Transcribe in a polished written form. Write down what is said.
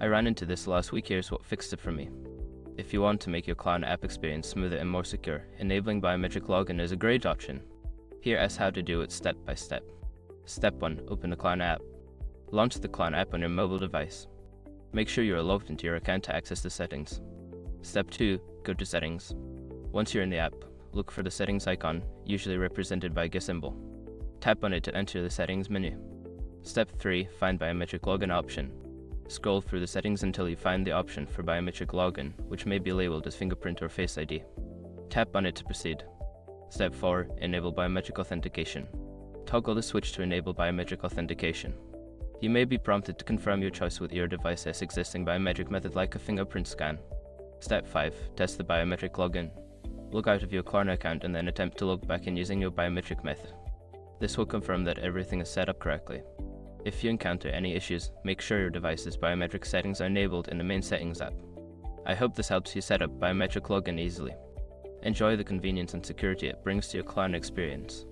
I ran into this last week. Here's what fixed it for me. If you want to make your Klarna app experience smoother and more secure, enabling biometric login is a great option. Here is how to do it step by step. Step 1. Open the Klarna app. Launch the Klarna app on your mobile device. Make sure you are logged into your account to access the settings. Step 2. Go to Settings. Once you're in the app, look for the settings icon, usually represented by a symbol. Tap on it to enter the settings menu. Step 3. Find biometric login option. Scroll through the settings until you find the option for biometric login, which may be labeled as fingerprint or face ID. Tap on it to proceed. Step 4. Enable biometric authentication. Toggle the switch to enable biometric authentication. You may be prompted to confirm your choice with your device's existing biometric method like a fingerprint scan. Step 5. Test the biometric login. Log out of your Klarna account and then attempt to log back in using your biometric method. This will confirm that everything is set up correctly. If you encounter any issues, make sure your device's biometric settings are enabled in the main settings app. I hope this helps you set up biometric login easily. Enjoy the convenience and security it brings to your Klarna experience.